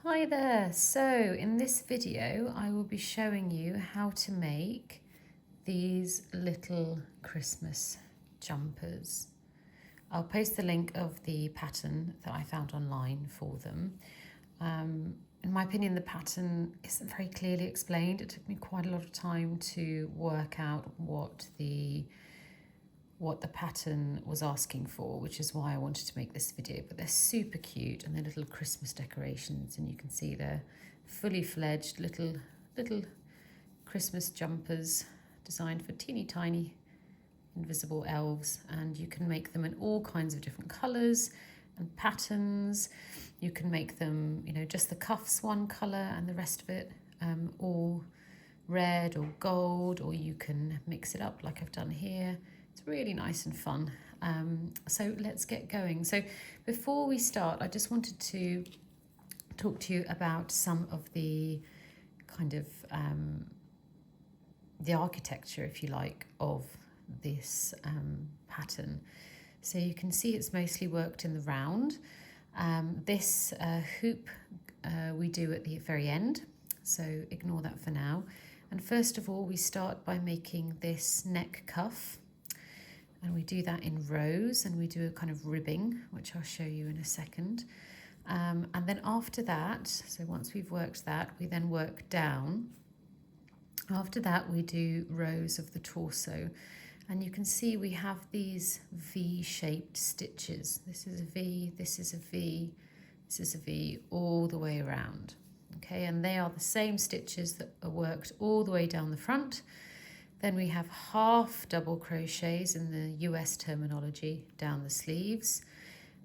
Hi there, so in this video I will be showing you how to make these little Christmas jumpers. I'll post the link of the pattern that I found online for them. In my opinion, the pattern isn't very clearly explained. It took me quite a lot of time to work out what the pattern was asking for, which is why I wanted to make this video. But they're super cute and they're little Christmas decorations, and you can see they're fully fledged little Christmas jumpers designed for teeny tiny invisible elves, and you can make them in all kinds of different colours and patterns. You can make them, just the cuffs one colour and the rest of it all red or gold, or you can mix it up like I've done here. It's really nice and fun. So let's get going. So before we start, I just wanted to talk to you about some of the kind of the architecture, if you like, of this pattern. So you can see it's mostly worked in the round. This hoop we do at the very end, so ignore that for now. And first of all, we start by making this neck cuff. And we do that in rows, and we do a kind of ribbing, which I'll show you in a second. And then after that, so once we've worked that, we then work down. After that, we do rows of the torso. And you can see we have these V-shaped stitches. This is a V, this is a V, this is a V, all the way around. Okay, and they are the same stitches that are worked all the way down the front. Then we have half double crochets in the US terminology down the sleeves.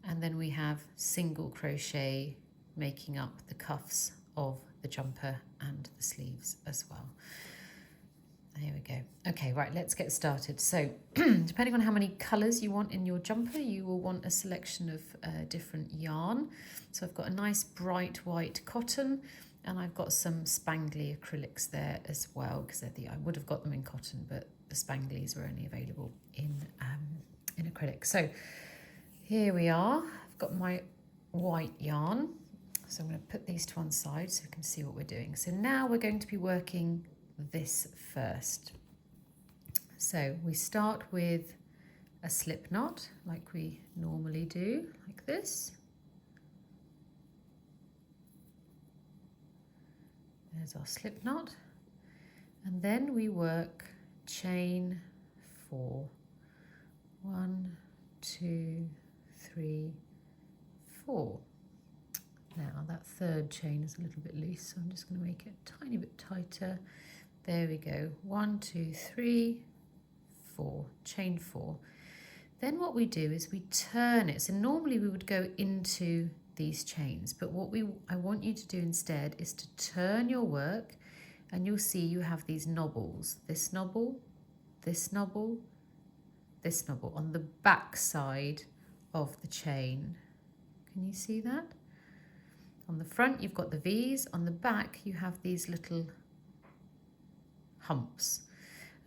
And then we have single crochet making up the cuffs of the jumper and the sleeves as well. There we go. Okay, right, let's get started. So depending on how many colours you want in your jumper, you will want a selection of different yarn. So I've got a nice bright white cotton, and I've got some spangly acrylics there as well, because I would have got them in cotton, but the spanglies were only available in acrylic. So here we are. I've got my white yarn. So I'm going to put these to one side so we can see what we're doing. So now we're going to be working this first. So we start with a slip knot like we normally do, like this. There's our slip knot, and then we work chain 4. 1, 2, 3, 4. Now that third chain is a little bit loose, so I'm just going to make it a tiny bit tighter. There we go. 1, 2, 3, 4. Chain 4. Then what we do is we turn it. So normally we would go into these chains, but what I want you to do instead is to turn your work, and you'll see you have these knobbles. This knobble, this knobble, this knobble on the back side of the chain. Can you see that? On the front you've got the V's, on the back you have these little humps.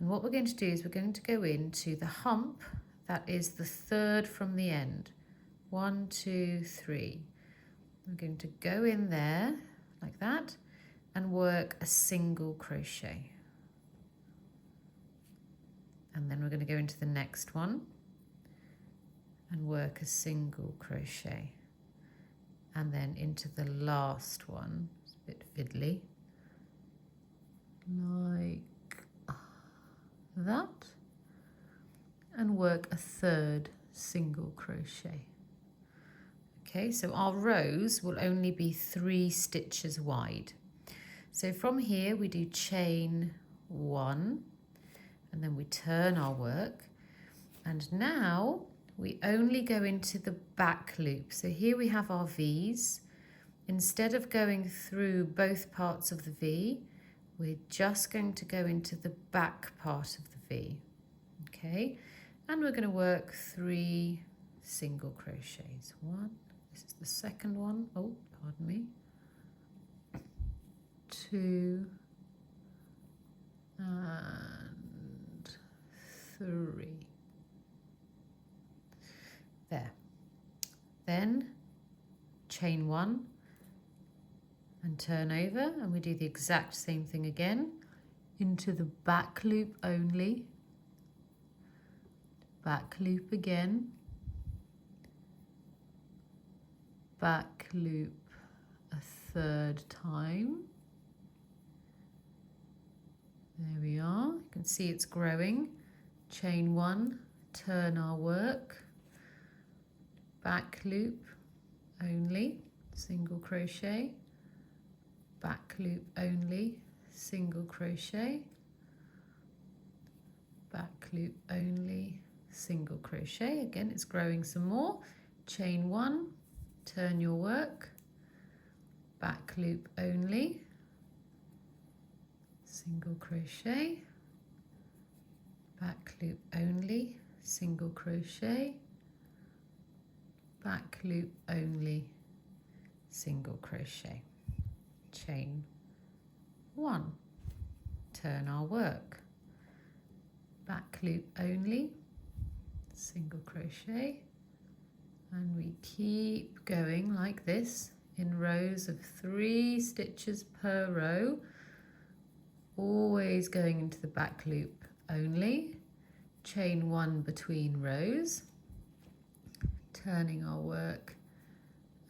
And what we're going to do is we're going to go into the hump that is the third from the end. 1, 2, 3. I'm going to go in there like that and work a single crochet. And then we're going to go into the next one and work a single crochet. And then into the last one, it's a bit fiddly, like that, and work a third single crochet. Okay, so our rows will only be 3 stitches wide. So from here we do chain 1, and then we turn our work, and now we only go into the back loop. So here we have our V's. Instead of going through both parts of the V, we're just going to go into the back part of the V. Okay, and we're going to work 3 single crochets. 1, this is the second one. Oh, pardon me. 2 and 3. There. Then chain 1, and turn over, and we do the exact same thing again. Into the back loop only, back loop again, back loop a third time. There we are, you can see it's growing. Chain one, turn our work, back loop only, single crochet, back loop only, single crochet, back loop only, single crochet. Again, it's growing some more. Chain one, turn your work, back loop only, single crochet, back loop only, single crochet, back loop only, single crochet. Chain one, turn our work, back loop only, single crochet, and we keep going like this in rows of 3 stitches per row, always going into the back loop only. Chain one between rows, turning our work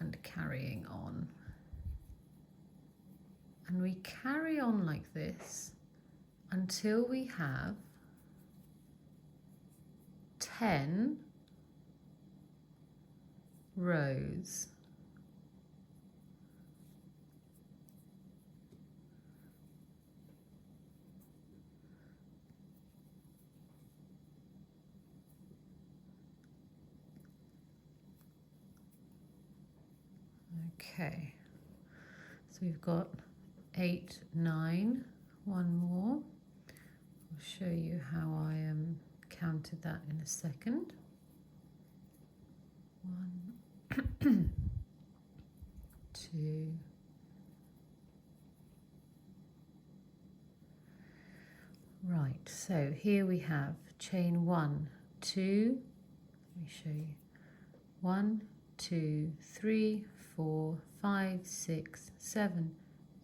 and carrying on. And we carry on like this until we have 10 rows. Okay, so we've got 8, 9, one more. I'll show you how I counted that in a second. 1, 2, right, so here we have chain 1, 2, let me show you, 1, 2, 3, 4, 5, 6, 7,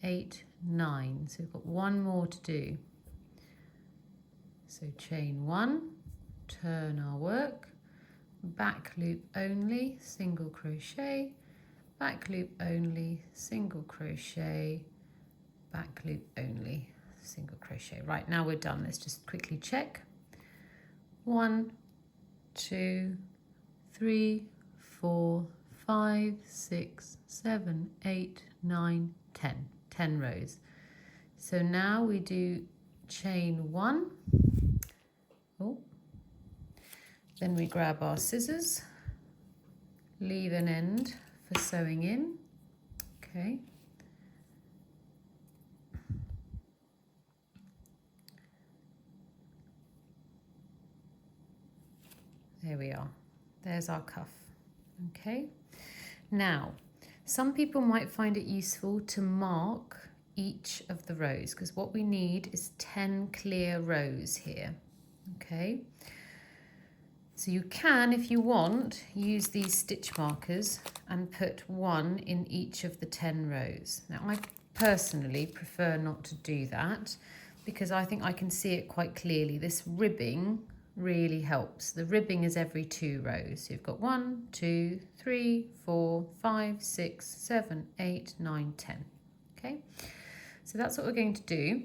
8, 9. So we've got one more to do. So chain 1, turn our work, back loop only, single crochet, back loop only, single crochet, back loop only, single crochet. Right, now we're done. Let's just quickly check. 1, 2, 3, 4, 5, 6, 7, 8, 9, 10. 10 rows. So now we do chain 1. Oh. Then we grab our scissors, leave an end for sewing in. Okay. There we are. There's our cuff. Okay. Now, some people might find it useful to mark each of the rows because what we need is 10 clear rows here. Okay. So you can, if you want, use these stitch markers and put 1 in each of the 10 rows. Now, I personally prefer not to do that because I think I can see it quite clearly. This ribbing really helps. The ribbing is every 2 rows. So you've got 1, 2, 3, 4, 5, 6, 7, 8, 9, 10. Okay, so that's what we're going to do.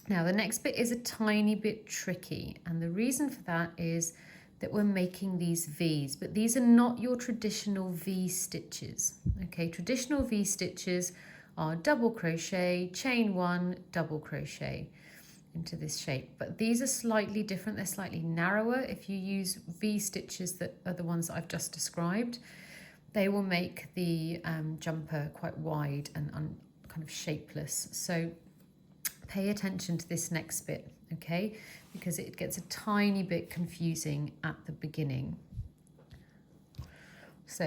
Now the next bit is a tiny bit tricky, and the reason for that is that we're making these V's, but these are not your traditional V stitches. Okay, traditional V stitches are double crochet, chain 1, double crochet into this shape, but these are slightly different. They're slightly narrower. If you use V stitches that are the ones that I've just described, they will make the jumper quite wide and kind of shapeless. So pay attention to this next bit, okay, because it gets a tiny bit confusing at the beginning. So